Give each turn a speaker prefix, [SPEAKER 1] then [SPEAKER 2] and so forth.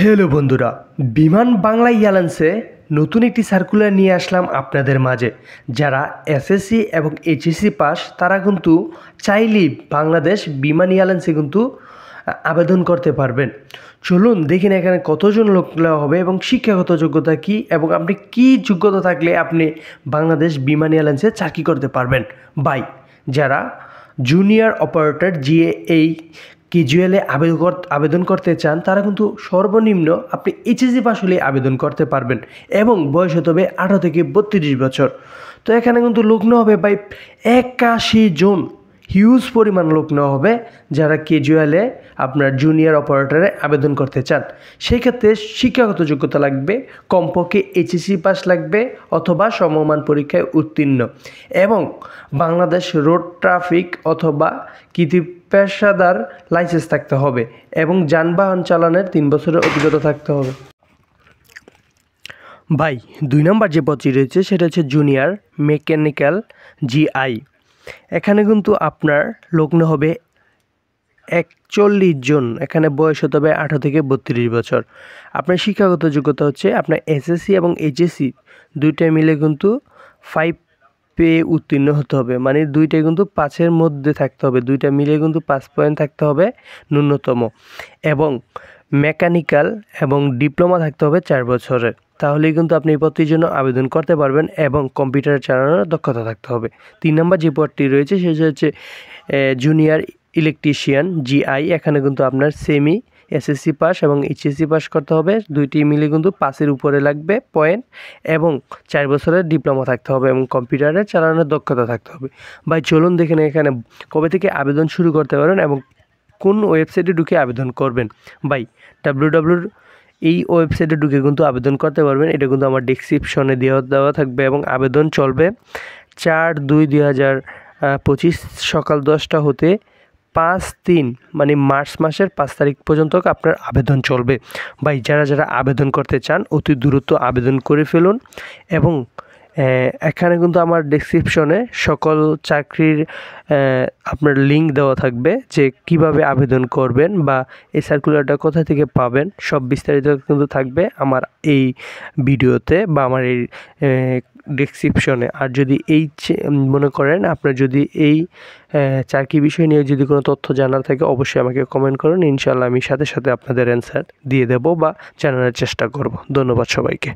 [SPEAKER 1] Hello বন্ধুরা, বিমান বাংলা এয়ারলাইন্সে নতুন একটি সার্কুলার নিয়ে আসলাম আপনাদের মাঝে। যারা এসএসসি এবং এইচএসসি পাস তারা কিন্তু চাইলেই বাংলাদেশ বিমান এয়ারলাইন্সে কিন্তু আবেদন করতে পারবেন। চলুন দেখি না এখানে কতজন লোক নেওয়া হবে এবং শিক্ষাগত যোগ্যতা কী এবং আপনি কী যোগ্যতা থাকলে আপনি বাংলাদেশ বিমান এয়ারলাইন্সে চাকরি করতে পারবেন। যারা জুনিয়র অপারেটর জিএ ক্যাজুয়ালে আবেদন করতে চান তারা কিন্তু সর্বনিম্ন আপনি এইচএসসি পাস হলে আবেদন করতে পারবেন এবং বয়স হতে হবে 18 থেকে 32 বছর। তো এখানে কিন্তু লোক নেওয়া হবে 81 জন, হিউজ পরিমাণ লোক নেওয়া হবে যারা ক্যাজুয়ালে আপনার জুনিয়র অপারেটরে আবেদন করতে চান। সেই ক্ষেত্রে শিক্ষাগত যোগ্যতা লাগবে, কমপক্ষে এইচএসসি পাস লাগবে অথবা সমমান পরীক্ষায় উত্তীর্ণ এবং বাংলাদেশ রোড ট্রাফিক অথবা পেশাদার লাইসেন্স থাকতে হবে এবং যানবাহন চালানোর 3 বছরের অভিজ্ঞতা থাকতে হবে। 2 নম্বর যে পদটি রয়েছে সেটা হচ্ছে জুনিয়র মেকানিক্যাল জিআই। এখানে কিন্তু আপনার লোক হবে 41 জন। এখানে বয়স হতে হবে 18 থেকে 32 বছর। আপনার শিক্ষাগত যোগ্যতা হচ্ছে আপনার এসএসসি এবং এইচএসসি দুইটাই মিলে কিন্তু 5 পেয়ে উত্তীর্ণ হতে হবে, মানে দুইটাই কিন্তু 5-এর মধ্যে থাকতে হবে, দুইটা মিলে কিন্তু 5 পয়েন্ট থাকতে হবে ন্যূনতম এবং মেকানিক্যাল এবং ডিপ্লোমা থাকতে হবে 4 বছরের। তাহলেই কিন্তু আপনি এই পদটির জন্য আবেদন করতে পারবেন এবং কম্পিউটার চালানোর দক্ষতা থাকতে হবে। 3 নম্বর যে পদটি রয়েছে সেটা হচ্ছে জুনিয়র ইলেকট্রিশিয়ান জিআই। এখানে কিন্তু আপনার সেমি এসএসসি পাস এবং এইচএসসি পাস করতে হবে, দুইটি মিলে কিন্তু 5-এর উপরে লাগবে পয়েন্ট এবং 4 বছরের ডিপ্লোমা থাকতে হবে এবং কম্পিউটারে চালানোর দক্ষতা থাকতে হবে। চলুন দেখেন এখানে কবে থেকে আবেদন শুরু করতে পারেন এবং কোন ওয়েবসাইটে ঢুকে আবেদন করবেন। www এই ওয়েবসাইটে ঢুকে কিন্তু আবেদন করতে পারবেন। এটা কিন্তু আমার ডেসক্রিপশনে দেওয়া থাকবে এবং আবেদন চলবে 4/2/2025 সকাল 10টা হতে 5/3 মানে মার্চ মাসের 5 তারিখ পর্যন্ত আপনার আবেদন চলবে। যারা আবেদন করতে চান অতি দ্রুত আবেদন করে ফেলুন এবং এখানে কিন্তু আমার ডেসক্রিপশনে সকল চাকরির আপনার লিঙ্ক দেওয়া থাকবে যে কিভাবে আবেদন করবেন বা এই সার্কুলারটা কোথা থেকে পাবেন, সব বিস্তারিত কিন্তু থাকবে আমার এই ভিডিওতে বা আমার এই ডেসক্রিপশনে। আর যদি মনে করেন আপনার যদি এই চাকরি বিষয় নিয়ে যদি কোনো তথ্য জানার থাকে অবশ্যই আমাকে কমেন্ট করুন, ইনশাআল্লাহ আমি সাথে সাথে আপনাদের অ্যান্সার দিয়ে দেব বা জানানোর চেষ্টা করব। ধন্যবাদ সবাইকে।